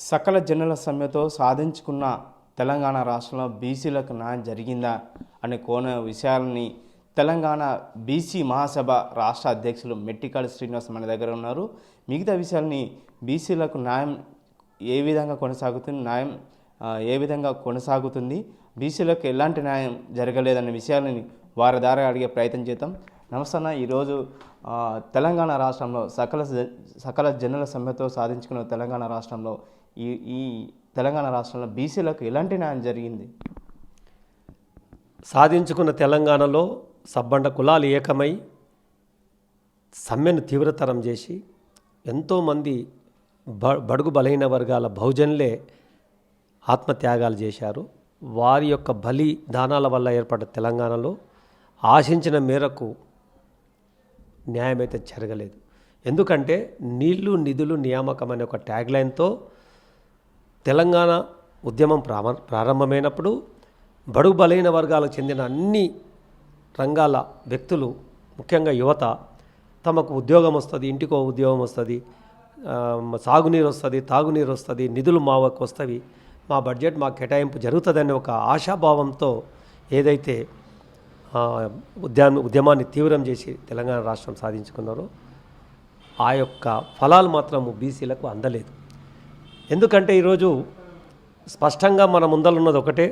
సకల జనుల సమ్మెతో సాధించుకున్న తెలంగాణ రాష్ట్రంలో బీసీలకు న్యాయం జరిగిందా అనే కోణ విషయాలని తెలంగాణ బీసీ మహాసభ రాష్ట్ర అధ్యక్షులు మెట్టికాళి శ్రీనివాస్ మన దగ్గర ఉన్నారు. మిగతా విషయాల్ని బీసీలకు న్యాయం ఏ విధంగా కొనసాగుతుంది, బీసీలకు ఎలాంటి న్యాయం జరగలేదనే విషయాలని వారి ద్వారా అడిగే ప్రయత్నం చేద్దాం. నమస్తే అన్న. ఈరోజు తెలంగాణ రాష్ట్రంలో సకల జనుల సమ్మెతో సాధించుకున్న తెలంగాణ రాష్ట్రంలో ఈ తెలంగాణ రాష్ట్రంలో బీసీలకు ఎలాంటి న్యాయం జరిగింది? సాధించుకున్న తెలంగాణలో సబ్బండ కులాలు ఏకమై సమ్మెను తీవ్రతరం చేసి ఎంతోమంది బడుగు బలహీన వర్గాల బహుజనులే ఆత్మత్యాగాలు చేశారు. వారి యొక్క బలిదానాల వల్ల ఏర్పడ్డ తెలంగాణలో ఆశించిన మేరకు న్యాయమైతే జరగలేదు. ఎందుకంటే నీళ్లు నిధులు నియామకం అనే ఒక ట్యాగ్లైన్తో తెలంగాణ ఉద్యమం ప్రారంభమైనప్పుడు బడుగు బలహీన వర్గాలకు చెందిన అన్ని రంగాల వ్యక్తులు, ముఖ్యంగా యువత, తమకు ఉద్యోగం వస్తుంది, ఇంటికో ఉద్యోగం వస్తుంది, సాగునీరు వస్తుంది, తాగునీరు వస్తుంది, నిధులు మాకు వస్తుంది, మా బడ్జెట్ మాకు కేటాయింపు జరుగుతుందనే ఒక ఆశాభావంతో ఏదైతే ఉద్యమాన్ని తీవ్రం చేసి తెలంగాణ రాష్ట్రం సాధించుకున్నారో ఆ యొక్క ఫలాలు మాత్రము బీసీలకు అందలేదు. ఎందుకంటే ఈరోజు స్పష్టంగా మన ముందలున్నది ఒకటే,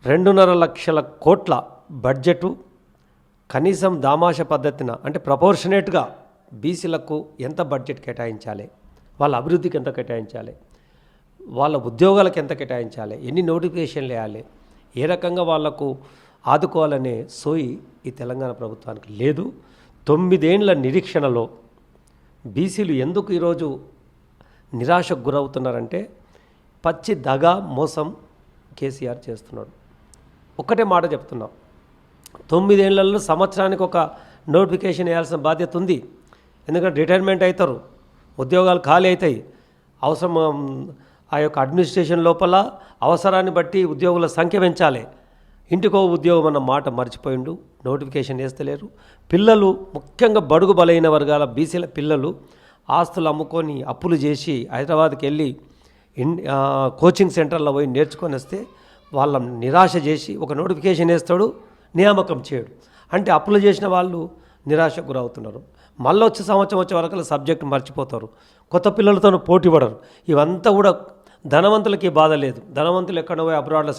2.5 లక్షల కోట్ల బడ్జెటు కనీసం దామాష పద్ధతిన అంటే ప్రపోర్షనేట్గా బీసీలకు ఎంత బడ్జెట్ కేటాయించాలి, వాళ్ళ అభివృద్ధికి ఎంత కేటాయించాలి, వాళ్ళ ఉద్యోగాలకు ఎంత కేటాయించాలి, ఎన్ని నోటిఫికేషన్లు వేయాలి, ఏ రకంగా వాళ్లకు ఆదుకోవాలనే సోయి ఈ తెలంగాణ ప్రభుత్వానికి లేదు. 9 ఏళ్ల నిరీక్షణలో బీసీలు ఎందుకు ఈరోజు నిరాశకు గురవుతున్నారంటే పచ్చి దగా మోసం కేసీఆర్ చేస్తున్నాడు. ఒక్కటే మాట చెప్తున్నాం, 9 ఏళ్లలో సంవత్సరానికి ఒక నోటిఫికేషన్ వేయాల్సిన బాధ్యత ఉంది. ఎందుకంటే రిటైర్మెంట్ అవుతారు, ఉద్యోగాలు ఖాళీ అవుతాయి, అవసరం ఆ యొక్క అడ్మినిస్ట్రేషన్ లోపల అవసరాన్ని బట్టి ఉద్యోగుల సంఖ్య పెంచాలి. ఇంటికో ఉద్యోగం అన్న మాట మర్చిపోయిండు, నోటిఫికేషన్ వేస్తలేరు. పిల్లలు, ముఖ్యంగా బడుగు బలైన వర్గాల బీసీల పిల్లలు ఆస్తులు అమ్ముకొని అప్పులు చేసి హైదరాబాద్కి వెళ్ళి కోచింగ్ సెంటర్లో పోయి నేర్చుకొని వస్తే వాళ్ళని నిరాశ చేసి ఒక నోటిఫికేషన్ వేస్తాడు, నియామకం చేయడు. అంటే అప్పులు చేసిన వాళ్ళు నిరాశకు గురవుతున్నారు. మళ్ళీ సంవత్సరం వచ్చే వరకు సబ్జెక్ట్ మర్చిపోతారు, కొత్త పిల్లలతో పోటీ పడరు. ఇవంతా కూడా ధనవంతులకి బాధ లేదు, ధనవంతులు ఎక్కడ పోయి అబ్రాడ్లో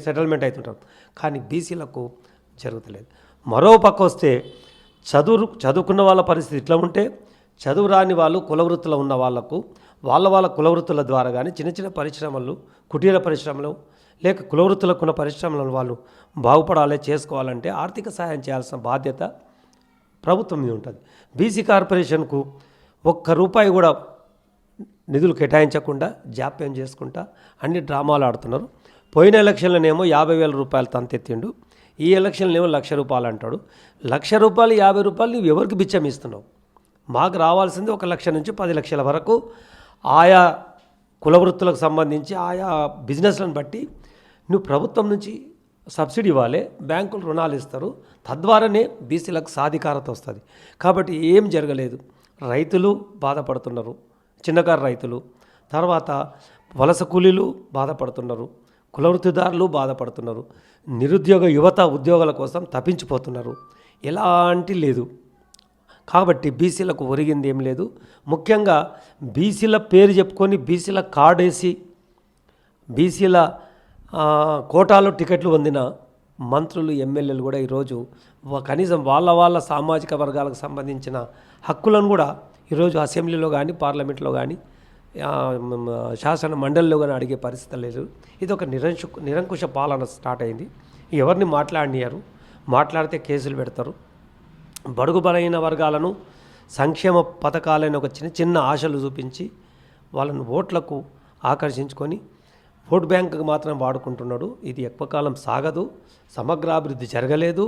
సెటిల్మెంట్ అవుతుంటారు. కానీ బీసీలకు జరుగుతలేదు. మరో పక్క వస్తే చదువుకున్న వాళ్ళ పరిస్థితి ఇట్లా ఉంటే, చదువు రాని వాళ్ళు కులవృత్తులు ఉన్న వాళ్లకు వాళ్ళ కులవృత్తుల ద్వారా కానీ చిన్న చిన్న పరిశ్రమలు, కుటీర పరిశ్రమలు లేక కులవృత్తులకు ఉన్న పరిశ్రమలను వాళ్ళు బాగుపడాలి, చేసుకోవాలంటే ఆర్థిక సహాయం చేయాల్సిన బాధ్యత ప్రభుత్వం మీద ఉంటుంది. బీసీ కార్పొరేషన్కు ₹1 కూడా నిధులు కేటాయించకుండా జాప్యం చేసుకుంటా అన్ని డ్రామాలు ఆడుతున్నారు. పోయిన ఎలక్షన్లనేమో ₹50,000 తంతెత్తిండు, ఈ ఎలక్షన్లేమో ₹1,00,000 అంటాడు. ₹1,00,000 ₹50 నువ్వు ఎవరికి బిచ్చం ఇస్తున్నావు? మాకు రావాల్సింది 1 లక్ష నుంచి 10 లక్షల వరకు ఆయా కులవృత్తులకు సంబంధించి ఆయా బిజినెస్లను బట్టి నువ్వు ప్రభుత్వం నుంచి సబ్సిడీ ఇవ్వాలి, బ్యాంకులు రుణాలు ఇస్తారు, తద్వారానే బీసీలకు సాధికారత వస్తుంది. కాబట్టి ఏం జరగలేదు. రైతులు బాధపడుతున్నారు, చిన్నకారు రైతులు, తర్వాత వలస కూలీలు బాధపడుతున్నారు, కులవృత్తిదారులు బాధపడుతున్నారు, నిరుద్యోగ యువత ఉద్యోగాల కోసం తప్పించిపోతున్నారు. ఎలాంటి లేదు. కాబట్టి బీసీలకు ఒరిగింది ఏం లేదు. ముఖ్యంగా బీసీల పేరు చెప్పుకొని బీసీల కార్డు వేసి బీసీల కోటాలో టికెట్లు పొందిన మంత్రులు, ఎమ్మెల్యేలు కూడా ఈరోజు కనీసం వాళ్ళ సామాజిక వర్గాలకు సంబంధించిన హక్కులను కూడా ఈరోజు అసెంబ్లీలో కానీ పార్లమెంట్లో కానీ శాసన మండలిలో కానీ అడిగే పరిస్థితి లేదు. ఇది ఒక నిరంకుశ పాలన స్టార్ట్ అయింది. ఎవరిని మాట్లాడినారు, మాట్లాడితే కేసులు పెడతారు. బడుగు బలైన వర్గాలను సంక్షేమ పథకాలైన ఒక చిన్న ఆశలు చూపించి వాళ్ళను ఓట్లకు ఆకర్షించుకొని ఓట్ బ్యాంకుకు మాత్రం వాడుకుంటున్నాడు. ఇది ఎక్కువ కాలం సాగదు, సమగ్రాభివృద్ధి జరగలేదు.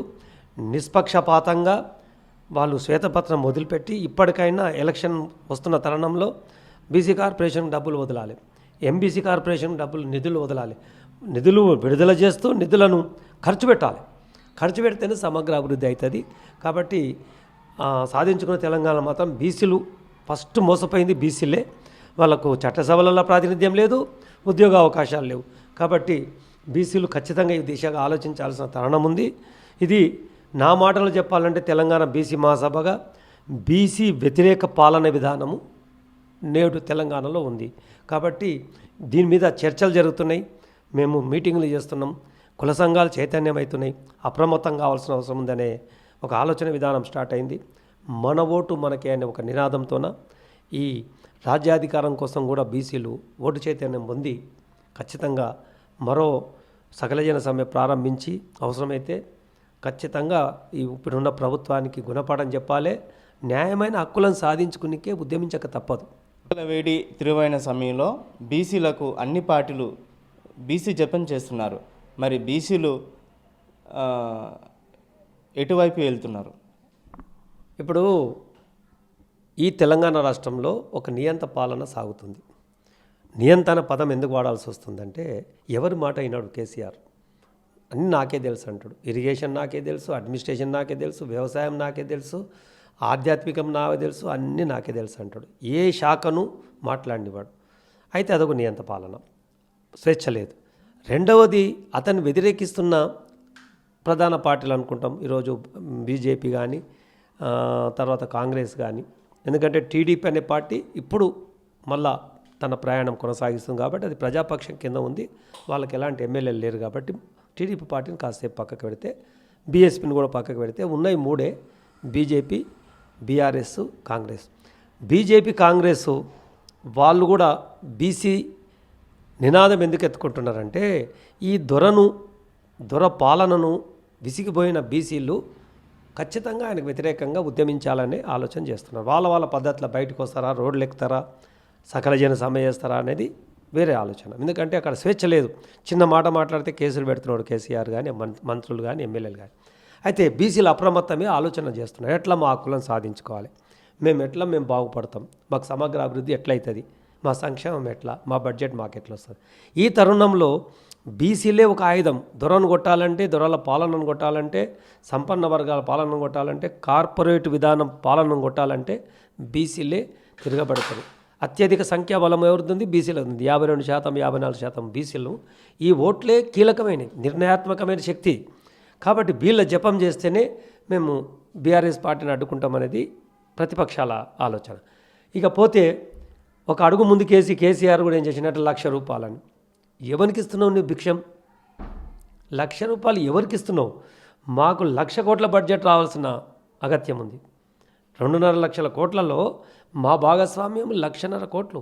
నిష్పక్షపాతంగా వాళ్ళు శ్వేతపత్రం వదిలిపెట్టి ఇప్పటికైనా ఎలక్షన్ వస్తున్న తరుణంలో బీసీ కార్పొరేషన్కి డబ్బులు వదలాలి, ఎంబీసీ కార్పొరేషన్ నిధులు వదలాలి, నిధులు విడుదల చేస్తూ నిధులను ఖర్చు పెట్టాలి. ఖర్చు పెడితేనే సమగ్ర అభివృద్ధి అవుతుంది. కాబట్టి సాధించుకున్న తెలంగాణ మాత్రం బీసీలు ఫస్ట్ మోసపోయింది బీసీలే. వాళ్ళకు చట్టసభలలో ప్రాతినిధ్యం లేదు, ఉద్యోగ అవకాశాలు లేవు. కాబట్టి బీసీలు ఖచ్చితంగా ఈ దిశగా ఆలోచించాల్సిన తరుణం ఉంది. ఇది నా మాటలు చెప్పాలంటే తెలంగాణ బీసీ మహాసభగా బీసీ వ్యతిరేక పాలన విధానము నేడు తెలంగాణలో ఉంది. కాబట్టి దీని మీద చర్చలు జరుగుతున్నాయి, మేము మీటింగ్లు చేస్తున్నాం, కుల సంఘాలు చైతన్యమవుతున్నాయి, అప్రమత్తం కావాల్సిన అవసరం ఉందనే ఒక ఆలోచన విధానం స్టార్ట్ అయింది. మన ఓటు మనకే అనే ఒక నినాదంతోన ఈ రాజ్యాధికారం కోసం కూడా బీసీలు ఓటు చైతన్యం పొంది ఖచ్చితంగా మరో సకల జన సమ్మె ప్రారంభించి అవసరమైతే ఖచ్చితంగా ఈ ఇప్పుడున్న ప్రభుత్వానికి గుణపాఠం చెప్పాలి, న్యాయమైన హక్కులను సాధించుకునికే ఉద్యమించక తప్పదు. వేడి తిరువైన సమయంలో బీసీలకు అన్ని పార్టీలు బీసీ జపం చేస్తున్నారు. మరి బీసీలు ఎటువైపు వెళ్తున్నారు? ఇప్పుడు ఈ తెలంగాణ రాష్ట్రంలో ఒక నియంత పాలన సాగుతుంది. నియంత్రణ పదం ఎందుకు వాడాల్సి వస్తుందంటే ఎవరి మాట అయినాడు కేసీఆర్, అన్నీ నాకే తెలుసు అంటాడు. ఇరిగేషన్ నాకే తెలుసు, అడ్మినిస్ట్రేషన్ నాకే తెలుసు, వ్యవసాయం నాకే తెలుసు, ఆధ్యాత్మికం నాకే తెలుసు, అన్నీ నాకే తెలుసు అంటాడు. ఏ శాఖను మాట్లాడినవాడు. అయితే అదొక నియంత పాలన, స్వేచ్ఛ లేదు. రెండవది అతన్ని వ్యతిరేకిస్తున్న ప్రధాన పార్టీలు అనుకుంటాం ఈరోజు బీజేపీ కానీ తర్వాత కాంగ్రెస్ కానీ. ఎందుకంటే టీడీపీ అనే పార్టీ ఇప్పుడు మళ్ళా తన ప్రయాణం కొనసాగిస్తుంది కాబట్టి అది ప్రజాపక్షం కింద ఉంది, వాళ్ళకి ఎలాంటి ఎమ్మెల్యేలు లేరు కాబట్టి టీడీపీ పార్టీని కాసేపు పక్కకు పెడితే బీఎస్పీని కూడా పక్కకు పెడితే ఉన్నాయి మూడే, BJP, BRS, Congress. BJP Congress వాళ్ళు కూడా బీసీ నినాదం ఎందుకు ఎత్తుకుంటున్నారంటే ఈ దొర పాలనను విసిగిపోయిన బీసీలు ఖచ్చితంగా ఆయనకు వ్యతిరేకంగా ఉద్యమించాలనే ఆలోచన చేస్తున్నారు. వాళ్ళ పద్ధతిలో బయటకు వస్తారా, రోడ్లు ఎక్కుతారా, సకల జన సమ్మె చేస్తారా అనేది వేరే ఆలోచన. ఎందుకంటే అక్కడ స్వేచ్ఛ లేదు. చిన్న మాట మాట్లాడితే కేసులు పెడుతున్నాడు కేసీఆర్ కానీ, మంత్రులు కానీ, ఎమ్మెల్యేలు కానీ. అయితే బీసీలు అప్రమత్తమే ఆలోచన చేస్తున్నారు. ఎట్లా మా హక్కులను సాధించుకోవాలి, మేము బాగుపడతాం, మాకు సమగ్ర అభివృద్ధి ఎట్లయితుంది, మా సంక్షేమం ఎట్లా, మా బడ్జెట్ మాకు ఎట్లా వస్తుంది. ఈ తరుణంలో బీసీలే ఒక ఆయుధం. దొరను కొట్టాలంటే, దొరల పాలనను కొట్టాలంటే, సంపన్న వర్గాల పాలనను కొట్టాలంటే, కార్పొరేట్ విధానం పాలనను కొట్టాలంటే బీసీలే తిరగబడతారు. అత్యధిక సంఖ్యాబలం ఎవరుంది? బీసీలో ఉంది. 52%, 54% బీసీలు. ఈ ఓట్లే కీలకమైనవి, నిర్ణయాత్మకమైన శక్తి. కాబట్టి వీళ్ళ జపం చేస్తేనే మేము బీఆర్ఎస్ పార్టీని అడ్డుకుంటామనేది ప్రతిపక్షాల ఆలోచన. ఇకపోతే ఒక అడుగు ముందుకేసి కేసీఆర్ కూడా ఏం చేసినట్టు 1,00,000 రూపాయలని. ఎవరికి ఇస్తున్నావు నువ్వు భిక్షం? 1,00,000 రూపాయలు ఎవరికి ఇస్తున్నావు? మాకు 1,00,000 కోట్ల బడ్జెట్ రావాల్సిన అగత్యం ఉంది. 2.5 లక్షల కోట్లలో మా భాగస్వామ్యం 1,50,000 కోట్లు.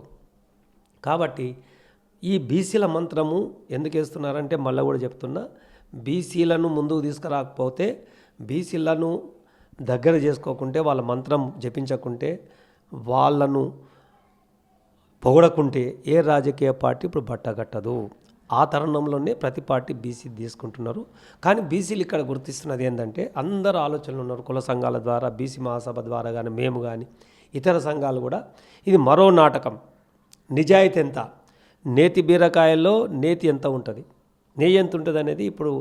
కాబట్టి ఈ బీసీల మంత్రము ఎందుకు వేస్తున్నారంటే మళ్ళీ కూడా చెప్తున్నా, బీసీలను ముందుకు తీసుకురాకపోతే, బీసీలను దగ్గర చేసుకోకుంటే, వాళ్ళ మంత్రం జపించకుంటే, వాళ్ళను పొగడకుంటే ఏ రాజకీయ పార్టీ ఇప్పుడు బట్టగట్టదు. ఆ తరుణంలోనే ప్రతి పార్టీ బీసీ తీసుకుంటున్నారు. కానీ బీసీలు ఇక్కడ గుర్తిస్తున్నది ఏంటంటే అందరు ఆలోచనలు ఉన్నారు. కుల సంఘాల ద్వారా, బీసీ మహాసభ ద్వారా కానీ, మేము కానీ ఇతర సంఘాలు కూడా ఇది మరో నాటకం. నిజాయితీ ఎంత, నేతి బీరకాయల్లో నేతి ఎంత ఉంటుంది, నెయ్యి ఎంత ఉంటుంది అనేది ఇప్పుడు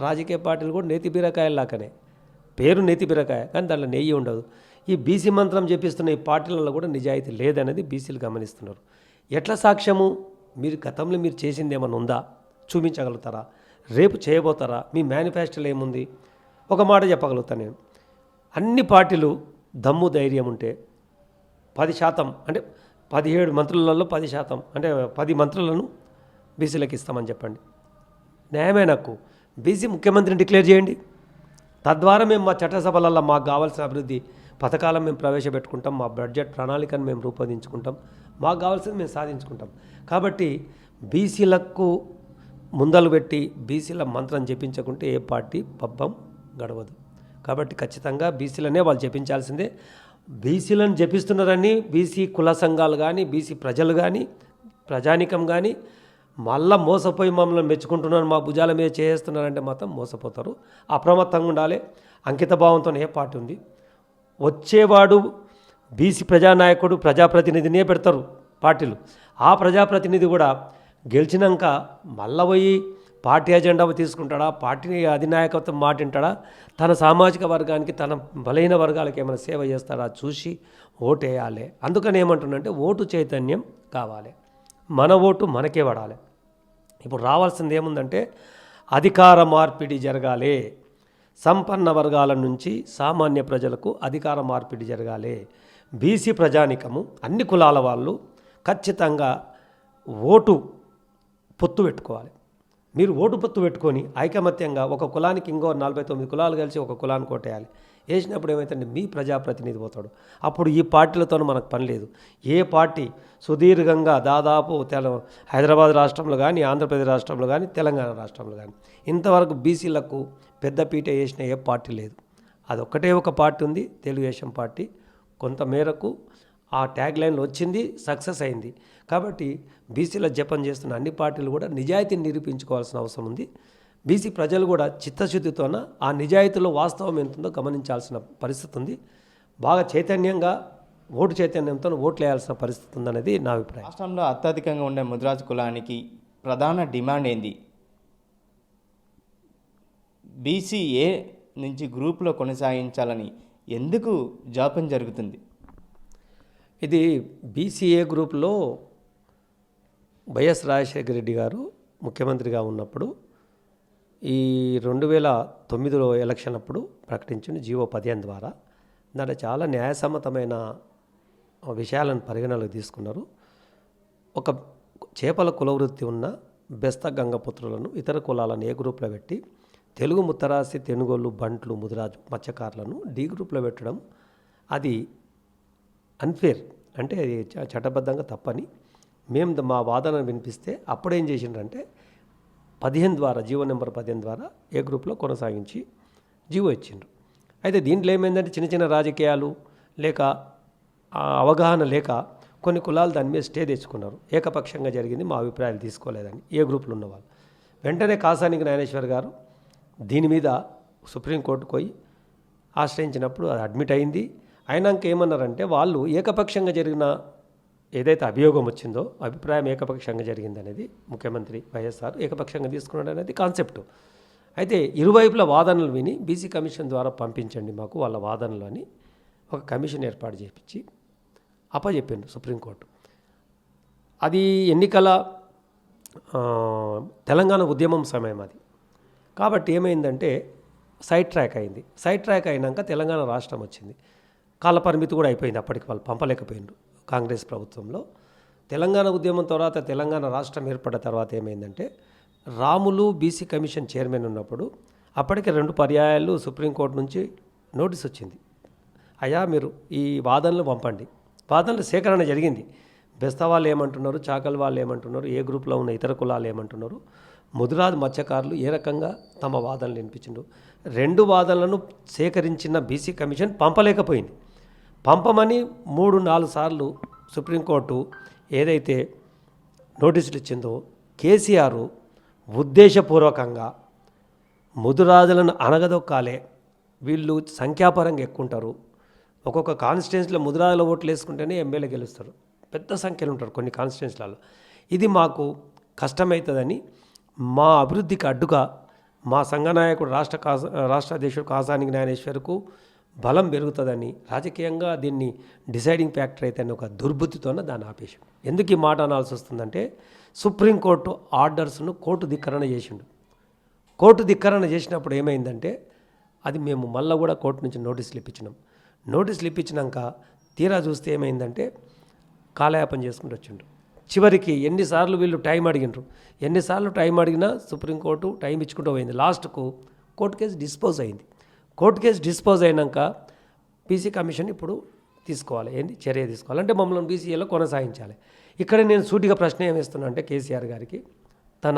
రాజకీయ పార్టీలు కూడా నేతి బీరకాయలాకనే, పేరు నేతి బీరకాయ కానీ దాంట్లో నెయ్యి ఉండదు. ఈ బీసీ మంత్రం చెప్పిస్తున్న ఈ పార్టీలలో కూడా నిజాయితీ లేదనేది బీసీలు గమనిస్తున్నారు. ఎట్లా సాక్ష్యము? మీరు గతంలో మీరు చేసింది ఏమైనా ఉందా చూపించగలుగుతారా? రేపు చేయబోతారా? మీ మేనిఫెస్టోలో ఏముంది? ఒక మాట చెప్పగలుగుతాను నేను, అన్ని పార్టీలు దమ్ము ధైర్యం ఉంటే 10% అంటే 17 మంత్రులలో 10% అంటే 10 మంత్రులను బీసీలకు ఇస్తామని చెప్పండి. న్యాయమైన హక్కు. బీసీ ముఖ్యమంత్రిని డిక్లేర్ చేయండి. తద్వారా మేము మా చట్టసభలలో మాకు కావాల్సిన అభివృద్ధి పథకాలను మేము ప్రవేశపెట్టుకుంటాం, మా బడ్జెట్ ప్రణాళికను మేము రూపొందించుకుంటాం, మాకు కావాల్సింది మేము సాధించుకుంటాం. కాబట్టి బీసీలకు ముందలు పెట్టి బీసీల మంత్రం జపించకుంటే ఏ పార్టీ పబ్బం గడవదు. కాబట్టి ఖచ్చితంగా బీసీలనే వాళ్ళు జపించాల్సిందే. బీసీలను జపిస్తున్నారని బీసీ కుల సంఘాలు కానీ, బీసీ ప్రజలు కానీ, ప్రజానికం కానీ మళ్ళా మోసపోయి మమ్మల్ని మెచ్చుకుంటున్నారు, మా భుజాల మీద చేస్తున్నారంటే మాత్రం మోసపోతారు. అప్రమత్తంగా ఉండాలి. అంకిత భావంతో ఏ పార్టీ ఉంది, వచ్చేవాడు బీసీ ప్రజానాయకుడు ప్రజాప్రతినిధినే పెడతారు పార్టీలు. ఆ ప్రజాప్రతినిధి కూడా గెలిచినాక మళ్ళీ పోయి పార్టీ ఎజెండా తీసుకుంటాడా, పార్టీ అధినాయకత్వం మాటింటాడా, తన సామాజిక వర్గానికి, తన బలహీన వర్గాలకు ఏమైనా సేవ చేస్తాడా చూసి ఓటేయాలి. అందుకని ఏమంటున్నంటే ఓటు చైతన్యం కావాలి, మన ఓటు మనకే పడాలి. ఇప్పుడు రావాల్సింది ఏముందంటే అధికార మార్పిడి జరగాలి. సంపన్న వర్గాల నుంచి సామాన్య ప్రజలకు అధికార మార్పిడి జరగాలి. బీసీ ప్రజానికము అన్ని కులాల వాళ్ళు ఖచ్చితంగా ఓటు పొత్తు పెట్టుకోవాలి. మీరు ఓటు పొత్తు పెట్టుకొని ఐకమత్యంగా ఒక కులానికి ఇంకో 49 కులాలు కలిసి ఒక కులానికి ఓటేయాలి. వేసినప్పుడు ఏమవుతుందంటే మీ ప్రజాప్రతినిధి పోతాడు. అప్పుడు ఈ పార్టీలతో మనకు పని లేదు. ఏ పార్టీ సుదీర్ఘంగా దాదాపు హైదరాబాద్ రాష్ట్రంలో కానీ, ఆంధ్రప్రదేశ్ రాష్ట్రంలో కానీ, తెలంగాణ రాష్ట్రంలో కానీ ఇంతవరకు బీసీలకు పెద్దపీట వేసిన ఏ పార్టీ లేదు. అదొక్కటే ఒక పార్టీ ఉంది, తెలుగుదేశం పార్టీ. కొంతమేరకు ఆ ట్యాగ్ లైన్లో వచ్చింది, సక్సెస్ అయింది. కాబట్టి బీసీల జపం చేస్తున్న అన్ని పార్టీలు కూడా నిజాయితీని నిరూపించుకోవాల్సిన అవసరం ఉంది. బీసీ ప్రజలు కూడా చిత్తశుద్ధితోన ఆ నిజాయితీలో వాస్తవం ఎంతుందో గమనించాల్సిన పరిస్థితి ఉంది. బాగా చైతన్యంగా ఓటు చైతన్యంతో ఓట్లు వేయాల్సిన పరిస్థితి ఉందనేది నా అభిప్రాయం. రాష్ట్రంలో అత్యధికంగా ఉండే ముదిరాజు కులానికి ప్రధాన డిమాండ్ ఏంది? బీసీఏ నుంచి గ్రూపులో కొనసాగించాలని ఎందుకు జాప్యం జరుగుతుంది? ఇది బీసీఏ గ్రూప్లో వైఎస్ రాజశేఖర రెడ్డి గారు ముఖ్యమంత్రిగా ఉన్నప్పుడు ఈ 2009లో ఎలక్షన్ అప్పుడు ప్రకటించిన జీవో 15 ద్వారా దాంట్లో చాలా న్యాయసమ్మతమైన విషయాలను పరిగణలోకి తీసుకున్నారు. ఒక చేపల కులవృత్తి ఉన్న బెస్త గంగపుత్రులను ఇతర కులాలను ఏ గ్రూప్లో పెట్టి తెలుగు ముత్తరాసి, తెనుగోళ్ళు, బంట్లు, ముదిరాజు, మత్స్యకారులను డి గ్రూప్లో పెట్టడం అది అన్ఫేర్, అంటే అది చట్టబద్ధంగా తప్పని మేము మా వాదనను వినిపిస్తే అప్పుడేం చేసిండ్రంటే 15 ద్వారా జీవో నెంబర్ 15 ద్వారా ఏ గ్రూప్లో కొనసాగించి జీవో ఇచ్చిండ్రు. అయితే దీంట్లో ఏమైందంటే చిన్న చిన్న రాజకీయాలు లేక అవగాహన లేక కొన్ని కులాలు దాని మీద స్టే తెచ్చుకున్నారు. ఏకపక్షంగా జరిగింది, మా అభిప్రాయాలు తీసుకోలేదని ఏ గ్రూపులు ఉన్నవాళ్ళు. వెంటనే కాసానికి జ్ఞానేశ్వర్ గారు దీని మీద సుప్రీంకోర్టుకు పోయి ఆశ్రయించినప్పుడు అది అడ్మిట్ అయింది. అయినాక ఏమన్నారంటే వాళ్ళు ఏకపక్షంగా జరిగిన ఏదైతే అభియోగం వచ్చిందో అభిప్రాయం ఏకపక్షంగా జరిగిందనేది ముఖ్యమంత్రి వైఎస్ఆర్ ఏకపక్షంగా తీసుకున్నాడు అనేది కాన్సెప్ట్. అయితే ఇరువైపుల వాదనలు విని బీసీ కమిషన్ ద్వారా పంపించండి మాకు వాళ్ళ వాదనలు అని ఒక కమిషన్ ఏర్పాటు చేయించి అప్పచెప్పిండు సుప్రీంకోర్టు. అది ఎన్నికల తెలంగాణ ఉద్యమం సమయం అది. కాబట్టి ఏమైందంటే సైడ్ ట్రాక్ అయింది. సైడ్ ట్రాక్ అయినాక తెలంగాణ రాష్ట్రం వచ్చింది. కాల పరిమితి కూడా అయిపోయింది. అప్పటికి వాళ్ళు పంపలేకపోయిండ్రు కాంగ్రెస్ ప్రభుత్వంలో. తెలంగాణ ఉద్యమం తర్వాత తెలంగాణ రాష్ట్రం ఏర్పడ్డ తర్వాత ఏమైందంటే రాములు బీసీ కమిషన్ చైర్మన్ ఉన్నప్పుడు అప్పటికే 2 పర్యాయాలు సుప్రీంకోర్టు నుంచి నోటీస్ వచ్చింది. అయ్యా మీరు ఈ వాదనలు పంపండి. వాదనల సేకరణ జరిగింది. బెస్త వాళ్ళు ఏమంటున్నారు, చాకల్ వాళ్ళు ఏమంటున్నారు, ఏ గ్రూప్లో ఉన్న ఇతర కులాలు ఏమంటున్నారు, ముదిరాజు మత్స్యకారులు ఏ రకంగా తమ వాదనలు వినిపించిండ్రు. 2 వాదనలను సేకరించిన బీసీ కమిషన్ పంపలేకపోయింది. పంపమని 3-4 సార్లు సుప్రీంకోర్టు ఏదైతే నోటీసులు ఇచ్చిందో కేసీఆర్ ఉద్దేశపూర్వకంగా ముదిరాజులను అణగదొక్కాలే, వీళ్ళు సంఖ్యాపరంగా ఎక్కుంటారు, ఒక్కొక్క కాన్స్టిట్యున్సీలో ముదిరాజుల ఓట్లు వేసుకుంటేనే ఎమ్మెల్యే గెలుస్తారు, పెద్ద సంఖ్యలో ఉంటారు కొన్ని కాన్స్టిట్యున్సీలలో, ఇది మాకు కష్టమవుతుందని మా అభివృద్ధికి అడ్డుగా మా సంఘనాయకుడు రాష్ట్ర అధ్యక్షుడు కాసాని జ్ఞానేశ్వర్కు బలం పెరుగుతుందని రాజకీయంగా దీన్ని డిసైడింగ్ ఫ్యాక్టర్ అయితే ఒక దుర్బుద్ధితోనే దాన్ని ఆపేసాం. ఎందుకు ఈ మాట అనాల్సి వస్తుందంటే సుప్రీంకోర్టు ఆర్డర్స్ను కోర్టు ధిక్కరణ చేసిండు. కోర్టు ధిక్కరణ చేసినప్పుడు ఏమైందంటే అది మేము మళ్ళీ కూడా కోర్టు నుంచి నోటీసులు ఇప్పించినాం. నోటీసులు ఇప్పించినాక తీరా చూస్తే ఏమైందంటే కాలయాపన చేసుకుంటూ వచ్చిండు. చివరికి ఎన్నిసార్లు వీళ్ళు టైం అడిగినారు, ఎన్నిసార్లు టైం అడిగినా సుప్రీంకోర్టు టైం ఇచ్చుకుంటూ పోయింది. లాస్ట్కు కోర్టు కేసు డిస్పోజ్ అయింది. కోర్టు కేసు డిస్పోజ్ అయినాక బీసీ కమిషన్ ఇప్పుడు తీసుకోవాలి, ఏంటి చర్య తీసుకోవాలి అంటే మమ్మల్ని బీసీఏలో కొనసాగించాలి. ఇక్కడ నేను సూటిగా ప్రశ్న ఏమిస్తున్నా అంటే కేసీఆర్ గారికి, తన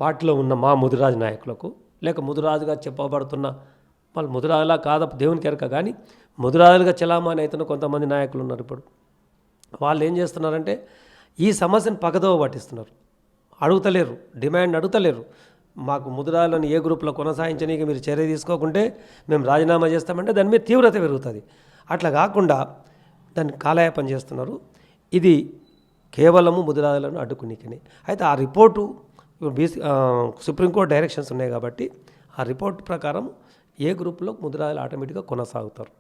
పార్టీలో ఉన్న మా ముదిరాజు నాయకులకు, లేక ముదిరాజుగా చెప్పబడుతున్న వాళ్ళు ముదిరాజులా కాదా దేవునికి ఎరక, కానీ ముదిరాజులుగా చలామణి అవుతున్న కొంతమంది నాయకులు ఉన్నారు. ఇప్పుడు వాళ్ళు ఏం చేస్తున్నారంటే ఈ సమస్యను పక్కదోవ పట్టిస్తున్నారు. అడుగుతలేరు, డిమాండ్ అడుగుతలేరు. మాకు ముదిరాజులను ఏ గ్రూప్లో కొనసాగించనీకి మీరు చర్య తీసుకోకుంటే మేము రాజీనామా చేస్తామంటే దాని మీద తీవ్రత పెరుగుతుంది. అట్లా కాకుండా దాన్ని కాలయాపన చేస్తున్నారు. ఇది కేవలము ముదిరాజులను అడ్డుకునికనే. అయితే ఆ రిపోర్టు సుప్రీంకోర్టు డైరెక్షన్స్ ఉన్నాయి కాబట్టి ఆ రిపోర్ట్ ప్రకారం ఏ గ్రూప్లో ముదిరాజులు ఆటోమేటిక్గా కొనసాగుతారు.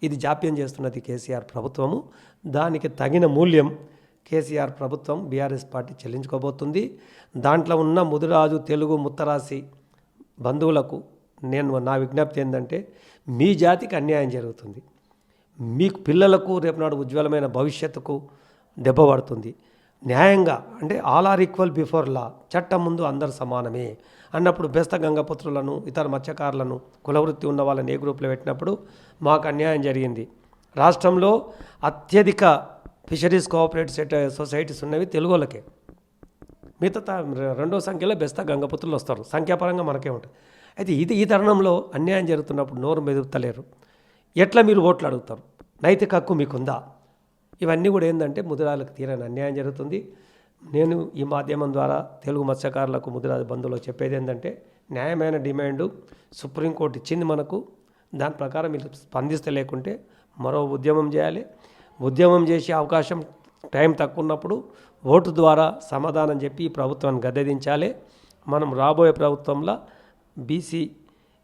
ఇది జాప్యం చేస్తున్నది కేసీఆర్ ప్రభుత్వము. దానికి తగిన మూల్యం కేసీఆర్ ప్రభుత్వం బీఆర్ఎస్ పార్టీ చెల్లించుకోబోతుంది. దాంట్లో ఉన్న ముదిరాజు తెలుగు ముత్తరాసి బంధువులకు నా విజ్ఞప్తి ఏంటంటే, మీ జాతికి అన్యాయం జరుగుతుంది, మీకు పిల్లలకు రేపు నాడు ఉజ్వలమైన భవిష్యత్తుకు దెబ్బ పడుతుంది. న్యాయంగా అంటే all are equal before law, చట్టం ముందు అందరు సమానమే అన్నప్పుడు బెస్త గంగపుత్రులను ఇతర మత్స్యకారులను కులవృత్తి ఉన్న వాళ్ళని ఏ గ్రూప్లో పెట్టినప్పుడు మాకు అన్యాయం జరిగింది. రాష్ట్రంలో అత్యధిక ఫిషరీస్ కోఆపరేటివ్ సొసైటీస్ ఉన్నవి తెలుగు వాళ్ళకే. మిగతా రెండో సంఖ్యలో బెస్త గంగపుత్రులు వస్తారు, సంఖ్యాపరంగా మనకే ఉంటుంది. అయితే ఈ తరుణంలో అన్యాయం జరుగుతున్నప్పుడు నోరు మెదుపుతలేరు. ఎట్లా మీరు ఓట్లు అడుగుతారు? నైతిక హక్కు మీకుందా? ఇవన్నీ కూడా ఏంటంటే ముదిరాలకు తీరని అన్యాయం జరుగుతుంది. నేను ఈ మాధ్యమం ద్వారా తెలుగు మత్స్యకారులకు ముదిరాజు బంధువులకు చెప్పేది ఏంటంటే, న్యాయమైన డిమాండు సుప్రీంకోర్టు ఇచ్చింది మనకు. దాని ప్రకారం మీరు స్పందిస్తే లేకుంటే మరో ఉద్యమం చేయాలి. ఉద్యమం చేసే అవకాశం టైం తక్కువ ఉన్నప్పుడు ఓటు ద్వారా సమాధానం చెప్పి ఈ ప్రభుత్వాన్ని గద్దెదించాలి. మనం రాబోయే ప్రభుత్వంలో బీసీ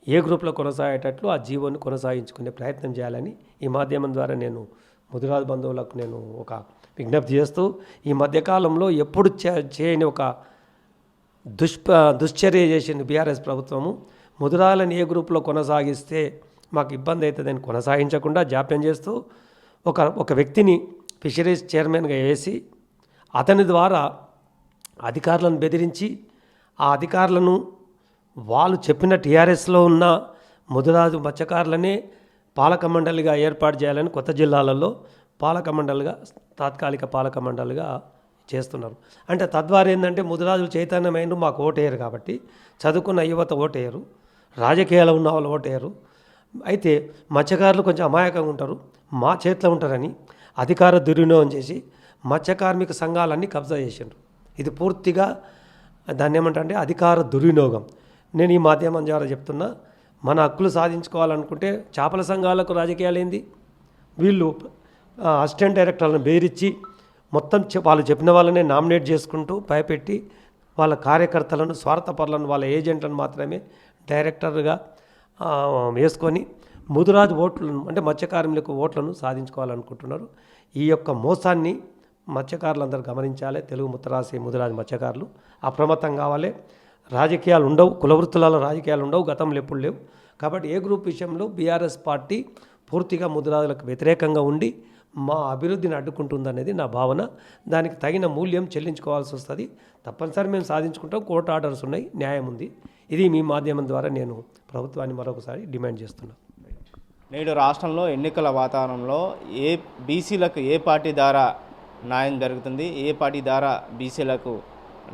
ఏ గ్రూప్లో కొనసాగేటట్లు ఆ జీవోని కొనసాగించుకునే ప్రయత్నం చేయాలని ఈ మాధ్యమం ద్వారా నేను ముదిరాజు బంధువులకు నేను ఒక విజ్ఞప్తి చేస్తూ, ఈ మధ్యకాలంలో ఎప్పుడు చేయని ఒక దుశ్చర్య చేసింది బీఆర్ఎస్ ప్రభుత్వము. ముదిరాలను ఏ గ్రూప్లో కొనసాగిస్తే మాకు ఇబ్బంది అవుతుందని కొనసాగించకుండా జాప్యం చేస్తూ ఒక వ్యక్తిని ఫిషరీస్ చైర్మన్గా వేసి అతని ద్వారా అధికారులను బెదిరించి ఆ అధికారులను వాళ్ళు చెప్పిన టీఆర్ఎస్లో ఉన్న ముదిరాజు మత్స్యకారులనే పాలక మండలిగా ఏర్పాటు చేయాలని కొత్త జిల్లాలలో పాలక మండలిగా తాత్కాలిక పాలక మండలిగా చేస్తున్నారు. అంటే తద్వారా ఏంటంటే ముదిరాజులు చైతన్యమైన మాకు ఓటేయరు కాబట్టి, చదువుకున్న యువత ఓటేయరు, రాజకీయాలు ఉన్న వాళ్ళు ఓటేయరు. అయితే మత్స్యకారులు కొంచెం అమాయకంగా ఉంటారు, మా చేతిలో ఉంటారని అధికార దుర్వినియోగం చేసి మత్స్య కార్మిక సంఘాలన్నీ కబ్జా చేసిండ్రు. ఇది పూర్తిగా దాన్ని ఏమంటే అధికార దుర్వినియోగం. నేను ఈ మాధ్యమం ద్వారా చెప్తున్నా, మన హక్కులు సాధించుకోవాలనుకుంటే చేపల సంఘాలకు రాజకీయాలు ఏంది? వీళ్ళు అసిస్టెంట్ డైరెక్టర్లను బెదిరించి మొత్తం వాళ్ళు చెప్పిన వాళ్ళనే నామినేట్ చేసుకుంటూ భయపెట్టి వాళ్ళ కార్యకర్తలను స్వార్థపరులను వాళ్ళ ఏజెంట్లను మాత్రమే డైరెక్టర్గా వేసుకొని ముదిరాజు ఓట్లను అంటే మత్స్యకారులకు ఓట్లను సాధించుకోవాలనుకుంటున్నారు. ఈ యొక్క మోసాన్ని మత్స్యకారులందరూ గమనించాలి. తెలుగు ముదిరాజు మత్స్యకారులు అప్రమత్తం కావాలి. రాజకీయాలు ఉండవు, కులవృత్తులలో రాజకీయాలు ఉండవు, గతంలో ఎప్పుడు లేవు. కాబట్టి ఏ గ్రూప్ విషయంలో బీఆర్ఎస్ పార్టీ పూర్తిగా ముదిరాజులకు వ్యతిరేకంగా ఉండి మా అభివృద్ధిని అడ్డుకుంటుందనేది నా భావన. దానికి తగిన మూల్యం చెల్లించుకోవాల్సి వస్తుంది. తప్పనిసరి మేము సాధించుకుంటాం. కోర్టు ఆర్డర్స్ ఉన్నాయి, న్యాయం ఉంది. ఇది మీ మాధ్యమం ద్వారా నేను ప్రభుత్వాన్ని మరొకసారి డిమాండ్ చేస్తున్నాను. నేడు రాష్ట్రంలో ఎన్నికల వాతావరణంలో బీసీలకు ఏ పార్టీ ద్వారా న్యాయం జరుగుతుంది, ఏ పార్టీ ద్వారా బీసీలకు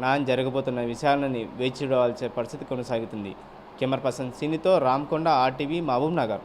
న్యాయం జరగబోతున్న విషయాలని వేచి చూడవలసిన పరిస్థితి కొనసాగుతుంది. కెమెరా పర్సన్ సినితో రామ్కొండ, RTV, మహబూబ్ నగర్.